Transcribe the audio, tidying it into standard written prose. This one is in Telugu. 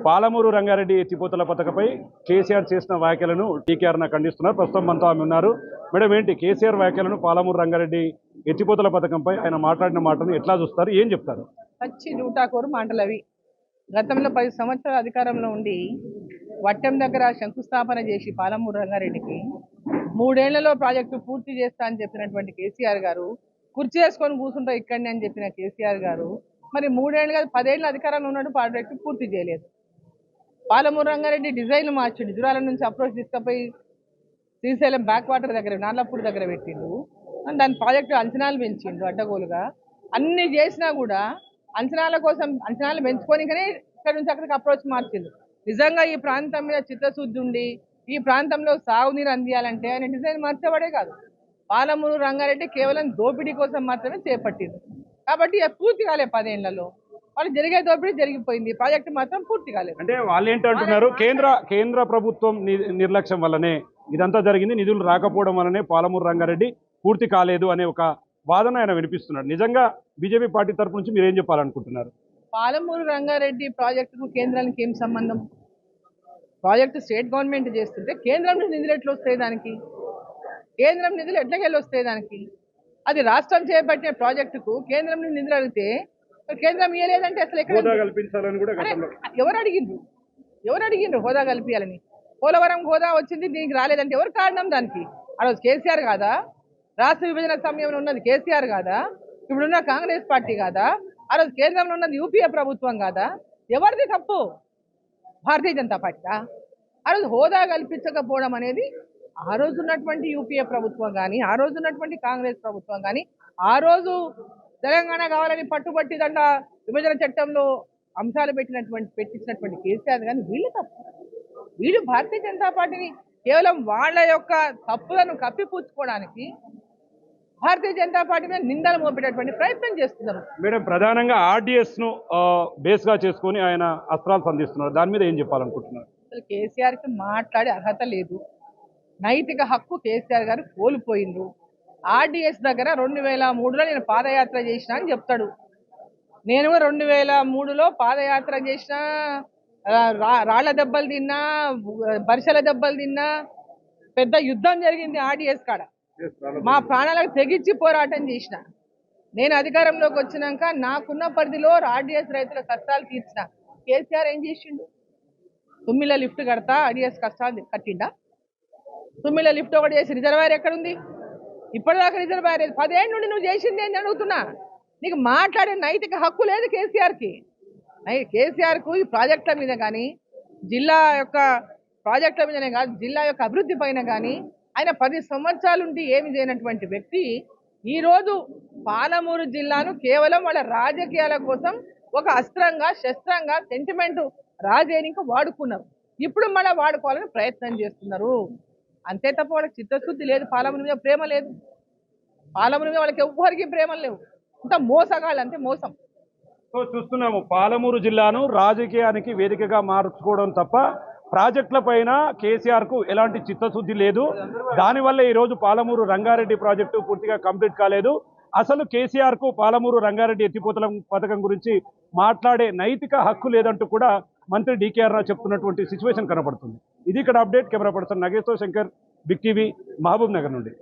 పాలమూరు రంగారెడ్డి ఎత్తిపోతల పథకంపై కేసీఆర్ చేసిన వ్యాఖ్యలను టీకేఆర్ ఖండిస్తున్నారు. ప్రస్తుతం మనతో ఆమె ఉన్నారు. మేడం, ఏంటి కేసీఆర్ వ్యాఖ్యలను పాలమూరు రంగారెడ్డి ఎత్తిపోతల పథకంపై ఆయన మాట్లాడిన మాటను ఎట్లా చూస్తారు, ఏం చెప్తారు? పచ్చి నూటాకోరు మాటలు అవి. గతంలో 10 సంవత్సరాల అధికారంలో ఉండి వట్టెం దగ్గర శంకుస్థాపన చేసి పాలమూరు రంగారెడ్డికి 3 ఏళ్లలో ప్రాజెక్టు పూర్తి చేస్తా అని చెప్పినటువంటి కేసీఆర్ గారు, కుర్చీ వేసుకొని కూర్చుంటా ఇక్కడనే అని చెప్పిన కేసీఆర్ గారు మరి 3 ఏళ్ళు కాదు 10 ఏళ్ళ అధికారంలో ఉన్నట్టు ప్రాజెక్టు పూర్తి చేయలేదు. పాలమూరు రంగారెడ్డి డిజైన్ మార్చిండు. జురాల నుంచి అప్రోచ్ తీసుకుపోయి శ్రీశైలం బ్యాక్ వాటర్ దగ్గర నార్లాపూర్ దగ్గర పెట్టిండు. దాని ప్రాజెక్టు అంచనాలు పెంచిండు అడ్డగోలుగా. అన్ని చేసినా కూడా అంచనాల కోసం అంచనాలు పెంచుకోనికనే ఇక్కడ నుంచి అక్కడికి అప్రోచ్ మార్చిండు. నిజంగా ఈ ప్రాంతం మీద చిత్తశుద్ధి ఉండి ఈ ప్రాంతంలో సాగునీరు అందియాలంటే ఆయన డిజైన్ మార్చేవాడే కాదు. పాలమూరు రంగారెడ్డి కేవలం దోపిడీ కోసం మాత్రమే చేపట్టింది. కాబట్టి పూర్తి కాలే 10 ఏళ్లలో వాళ్ళు జరిగే దోపిడీ జరిగిపోయింది, ప్రాజెక్టు మాత్రం పూర్తి కాలేదు. అంటే వాళ్ళు ఏంటంటున్నారు, కేంద్ర ప్రభుత్వం నిర్లక్ష్యం వల్లనే ఇదంతా జరిగింది, నిధులు రాకపోవడం వల్లనే పాలమూరు రంగారెడ్డి పూర్తి కాలేదు అనే ఒక వాదన ఆయన వినిపిస్తున్నాడు. నిజంగా బీజేపీ పార్టీ తరపు నుంచి మీరు ఏం చెప్పాలనుకుంటున్నారు? పాలమూరు రంగారెడ్డి ప్రాజెక్టుకు కేంద్రానికి ఏం సంబంధం? ప్రాజెక్టు స్టేట్ గవర్నమెంట్ చేస్తుంటే కేంద్రం నుంచి నిధులు ఎట్లా వస్తాయి దానికి? కేంద్రం నిధులు ఎట్లకెళ్ళి వస్తాయి దానికి? అది రాష్ట్రం చేపట్టిన ప్రాజెక్టుకు కేంద్రం నుంచి నిధులు అడిగితే కేంద్రం ఇవ్వలేదంటే అసలు ఎక్కడ ఎవరు అడిగిండ్రు హోదా కల్పించాలని? పోలవరం హోదా వచ్చింది, దీనికి రాలేదంటే ఎవరు కారణం దానికి? ఆ రోజు కేసీఆర్ కాదా? రాష్ట్ర విభజన సమయంలో ఉన్నది కేసీఆర్ కాదా? ఇప్పుడున్న కాంగ్రెస్ పార్టీ కాదా? ఆ రోజు కేంద్రంలో ఉన్నది యూపీఏ ప్రభుత్వం కాదా? ఎవరిది తప్పు? భారతీయ జనతా పార్టీదా? ఆ రోజు హోదా కల్పించకపోవడం అనేది ఆ రోజు ఉన్నటువంటి యూపీఏ ప్రభుత్వం కానీ, ఆ రోజు ఉన్నటువంటి కాంగ్రెస్ ప్రభుత్వం కానీ, ఆ రోజు తెలంగాణ కావాలని పట్టుబట్టి దండ విభజన చట్టంలో అంశాలు పెట్టించినటువంటి కేసీఆర్ కానీ వీళ్ళు తప్పు. వీళ్ళు భారతీయ జనతా పార్టీని కేవలం వాళ్ళ యొక్క తప్పులను కప్పిపుచ్చుకోవడానికి భారతీయ జనతా పార్టీ మీద నిందలు మోపేటటువంటి ప్రయత్నం చేస్తున్నారు. మేడం, ప్రధానంగా ఆర్డీఎస్ ను బేస్ గా చేసుకుని ఆయన అస్త్రాలు సంధిస్తున్నారు. దాని మీద ఏం చెప్పాలనుకుంటున్నారు? అసలు కేసీఆర్ కి మాట్లాడే అర్హత లేదు. నైతిక హక్కు కేసీఆర్ గారు కోల్పోయిండ్రు. ఆర్డీఎస్ దగ్గర 2003లో నేను పాదయాత్ర చేసిన అని చెప్తాడు. నేను 2003లో పాదయాత్ర చేసిన, రాళ్ల దెబ్బలు తిన్నా, బరిసెల దెబ్బలు తిన్నా, పెద్ద యుద్ధం జరిగింది ఆర్డీఎస్ కాడ. మా ప్రాణాలకు తెగించి పోరాటం చేసిన. నేను అధికారంలోకి వచ్చినాక నాకున్న పరిధిలో ఆర్డీఎస్ రైతుల కష్టాలు తీర్చిన. కేసీఆర్ ఏం చేసిండు? తుమ్మిళ్ళ లిఫ్ట్ కడతా ఆర్డీఎస్ కష్టాలు కట్టిండా? తుమ్మిళ్ళ లిఫ్ట్ ఒకటి చేసి రిజర్వాయర్ ఎక్కడుంది? ఇప్పటిదాకా రిజర్వాయర్ 10 ఏళ్ళ నుండి నువ్వు చేసింది ఏంటి అడుగుతున్నా. నీకు మాట్లాడే నైతిక హక్కు లేదు కేసీఆర్కి. కేసీఆర్కు ఈ ప్రాజెక్టుల మీద కానీ, జిల్లా యొక్క ప్రాజెక్టుల మీదనే కాదు, జిల్లా యొక్క అభివృద్ధి పైన కానీ ఆయన 10 సంవత్సరాలుండి ఏమి చేయనటువంటి వ్యక్తి ఈరోజు పాలమూరు జిల్లాను కేవలం వాళ్ళ రాజకీయాల కోసం ఒక అస్త్రంగా, శస్త్రంగా, సెంటిమెంట్ రాజకీయానికి వాడుకున్నారు. ఇప్పుడు మళ్ళీ వాడుకోవాలని ప్రయత్నం చేస్తున్నారు. అంతే తప్ప వాళ్ళకి చిత్తశుద్ధి లేదు, పాలమూరు మీద ప్రేమ లేదు. పాలమూరు మీద వాళ్ళకి ఎవ్వరికి ప్రేమ లేవు. అంత మోసగాళ్ళు, అంతే మోసం. సో చూస్తున్నాము, పాలమూరు జిల్లాను రాజకీయానికి వేదికగా మార్చుకోవడం తప్ప ప్రాజెక్టుల పైన కేసీఆర్ కు ఎలాంటి చిత్తశుద్ధి లేదు. దానివల్ల ఈరోజు పాలమూరు రంగారెడ్డి ప్రాజెక్టు పూర్తిగా కంప్లీట్ కాలేదు. అసలు కేసీఆర్ కు పాలమూరు రంగారెడ్డి ఎత్తిపోతల పథకం గురించి మాట్లాడే నైతిక హక్కు లేదంటూ కూడా మంత్రి డీకేఆర్ చెప్తున్నటువంటి సిచ్యువేషన్ కనబడుతుంది. ఇది ఇక్కడ అప్డేట్. కెమెరా పర్సన్ నగేష్తో Shankar, big TV, Mahabubnagar నుండి.